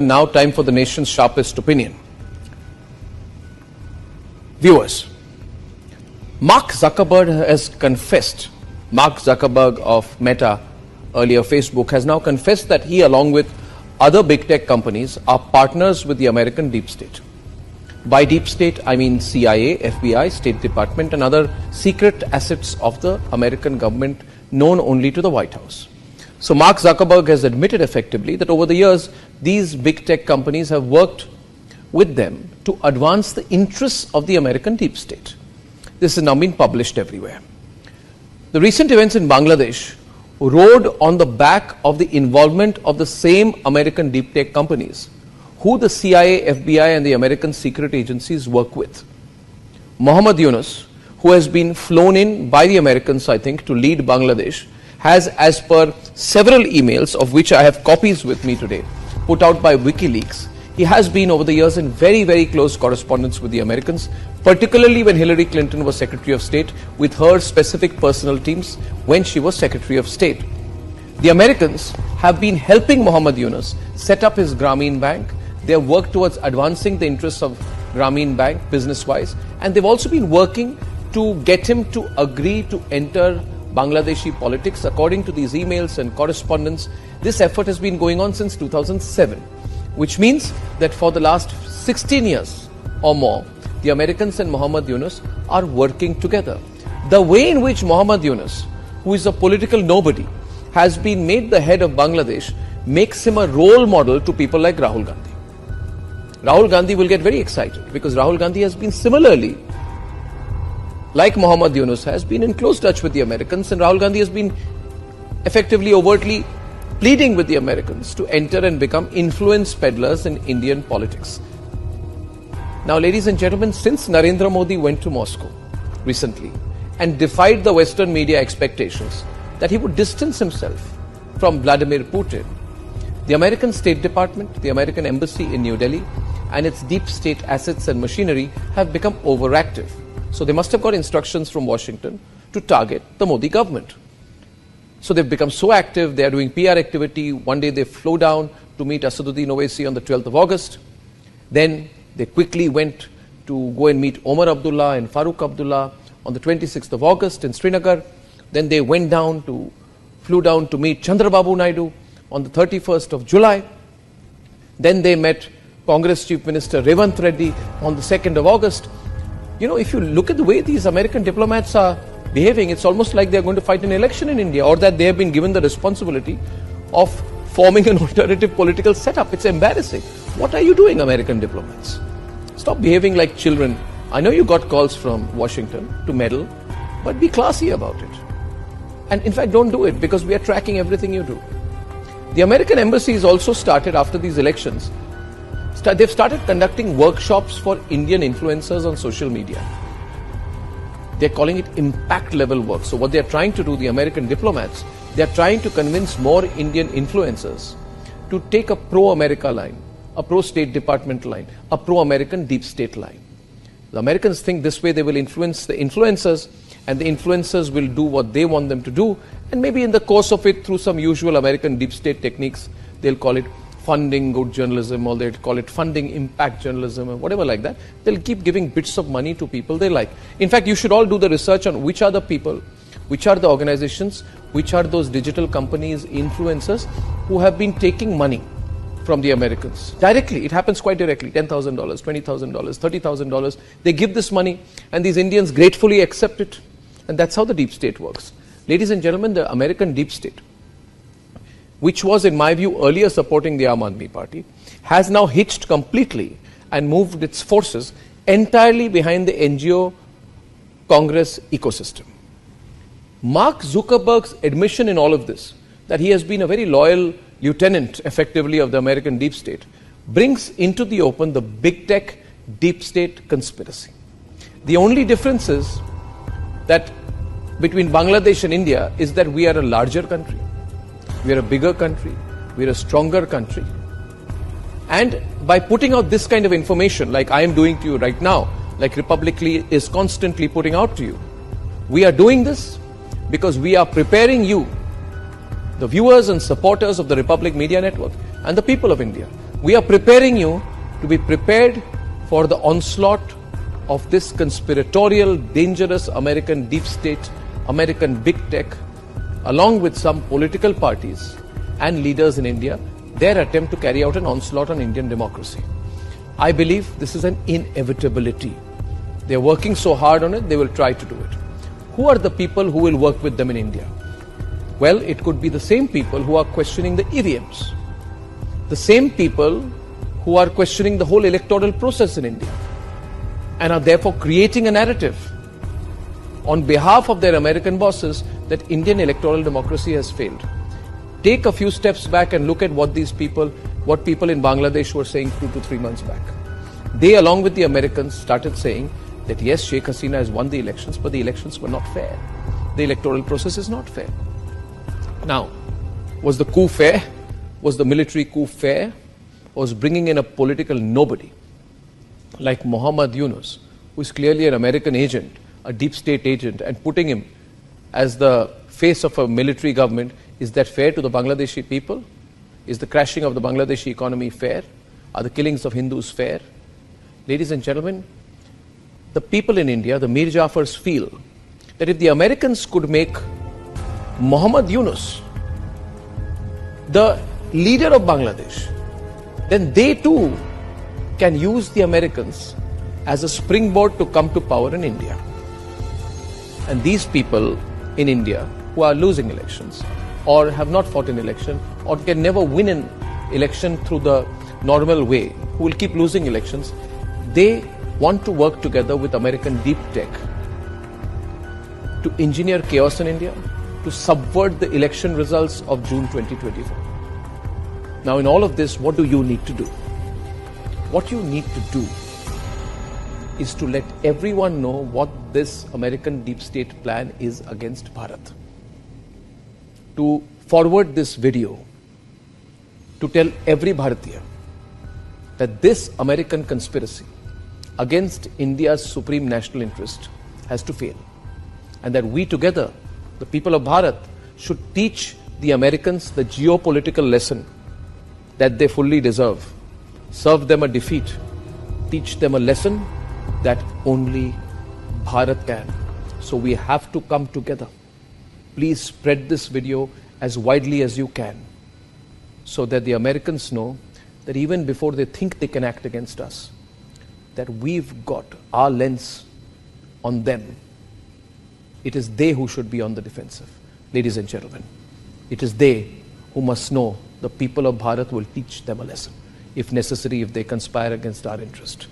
Now time for the nation's sharpest opinion. Viewers, Mark Zuckerberg of Meta, earlier Facebook, has now confessed that he, along with other big tech companies, are partners with the American deep state. By deep state, I mean CIA, FBI, State Department and other secret assets of the American government known only to the White House. So Mark Zuckerberg has admitted effectively that over the years, these big tech companies have worked with them to advance the interests of the American deep state. This has now been published everywhere. The recent events in Bangladesh rode on the back of the involvement of the same American deep tech companies who the CIA, FBI and the American secret agencies work with. Muhammad Yunus, who has been flown in by the Americans, I think, to lead Bangladesh, has, as per several emails, of which I have copies with me today, put out by WikiLeaks, he has been over the years in very, very close correspondence with the Americans, particularly when Hillary Clinton was Secretary of State, with her specific personal teams when she was Secretary of State. The Americans have been helping Muhammad Yunus set up his Grameen Bank. They have worked towards advancing the interests of Grameen Bank business-wise, and they've also been working to get him to agree to enter Bangladeshi politics. According to these emails and correspondence, this effort has been going on since 2007, which means that for the last 16 years or more, the Americans and Muhammad Yunus are working together. The way in which Muhammad Yunus, who is a political nobody, has been made the head of Bangladesh makes him a role model to people like Rahul Gandhi. Rahul Gandhi will get very excited because Rahul Gandhi has been similarly, like Muhammad Yunus, has been in close touch with the Americans, and Rahul Gandhi has been effectively, overtly pleading with the Americans to enter and become influence peddlers in Indian politics. Now, ladies and gentlemen, since Narendra Modi went to Moscow recently and defied the Western media expectations that he would distance himself from Vladimir Putin, the American State Department, the American Embassy in New Delhi, and its deep state assets and machinery have become overactive. So they must have got instructions from Washington to target the Modi government. So they've become so active, they are doing PR activity. One day they flew down to meet Asaduddin Owaisi on the 12th of August. Then they quickly went to go and meet Omar Abdullah and Farooq Abdullah on the 26th of August in Srinagar. Then they flew down to meet Chandrababu Naidu on the 31st of July. Then they met Congress Chief Minister Revanth Reddy on the 2nd of August. You know, if you look at the way these American diplomats are behaving, it's almost like they're going to fight an election in India, or that they have been given the responsibility of forming an alternative political setup. It's embarrassing. What are you doing, American diplomats? Stop behaving like children. I know you got calls from Washington to meddle, but be classy about it. And in fact, don't do it, because we are tracking everything you do. The American embassy has also started, after these elections, they've started conducting workshops for Indian influencers on social media. They're calling it impact level work. So what they're trying to do, the American diplomats, they're trying to convince more Indian influencers to take a pro-America line, a pro-State Department line, a pro-American deep state line. The Americans think this way they will influence the influencers, and the influencers will do what they want them to do, and maybe in the course of it, through some usual American deep state techniques, they'll call it funding good journalism, or they'll call it funding impact journalism, or whatever like that. They'll keep giving bits of money to people they like. In fact, you should all do the research on which are the people, which are the organizations, which are those digital companies, influencers, who have been taking money from the Americans. Directly, it happens quite directly, $10,000, $20,000, $30,000. They give this money, and these Indians gratefully accept it. And that's how the deep state works. Ladies and gentlemen, the American deep state, which was, in my view, earlier supporting the Aam Aadmi Party, has now hitched completely and moved its forces entirely behind the NGO Congress ecosystem. Mark Zuckerberg's admission in all of this, that he has been a very loyal lieutenant, effectively, of the American deep state, brings into the open the big tech deep state conspiracy. The only difference is that between Bangladesh and India is that we are a larger country. We are a bigger country, we are a stronger country. And by putting out this kind of information, like I am doing to you right now, like Republicly is constantly putting out to you, we are doing this because we are preparing you, the viewers and supporters of the Republic Media Network, and the people of India, We are preparing you to be prepared for the onslaught of this conspiratorial, dangerous American deep state, American big tech, along with some political parties and leaders in India, their attempt to carry out an onslaught on Indian democracy. I believe this is an inevitability. They are working so hard on it, they will try to do it. Who are the people who will work with them in India? Well, it could be the same people who are questioning the EVMs, the same people who are questioning the whole electoral process in India, and are therefore creating a narrative on behalf of their American bosses that Indian electoral democracy has failed. Take a few steps back and look at what people in Bangladesh were saying 2 to 3 months back. They, along with the Americans, started saying that yes, Sheikh Hasina has won the elections, but the elections were not fair. The electoral process is not fair. Now, was the coup fair? Was the military coup fair? Was bringing in a political nobody like Muhammad Yunus, who is clearly an American agent, a deep state agent, and putting him as the face of a military government, is that fair to the Bangladeshi people? Is the crashing of the Bangladeshi economy fair? Are the killings of Hindus fair? Ladies and gentlemen, the people in India, the Mir Jafars, feel that if the Americans could make Muhammad Yunus the leader of Bangladesh, then they too can use the Americans as a springboard to come to power in India. And these people in India who are losing elections or have not fought an election or can never win an election through the normal way, who will keep losing elections, they want to work together with American deep tech to engineer chaos in India, to subvert the election results of June 2024. Now, in all of this, what do you need to do? What you need to do is to let everyone know what this American deep state plan is against Bharat. To forward this video, to tell every Bhartiya that this American conspiracy against India's supreme national interest has to fail. And that we together, the people of Bharat, should teach the Americans the geopolitical lesson that they fully deserve. Serve them a defeat. Teach them a lesson that only Bharat can. So we have to come together. Please spread this video as widely as you can, so that the Americans know that even before they think they can act against us, that we've got our lens on them. It is they who should be on the defensive. Ladies and gentlemen, it is they who must know the people of Bharat will teach them a lesson, if necessary, if they conspire against our interest.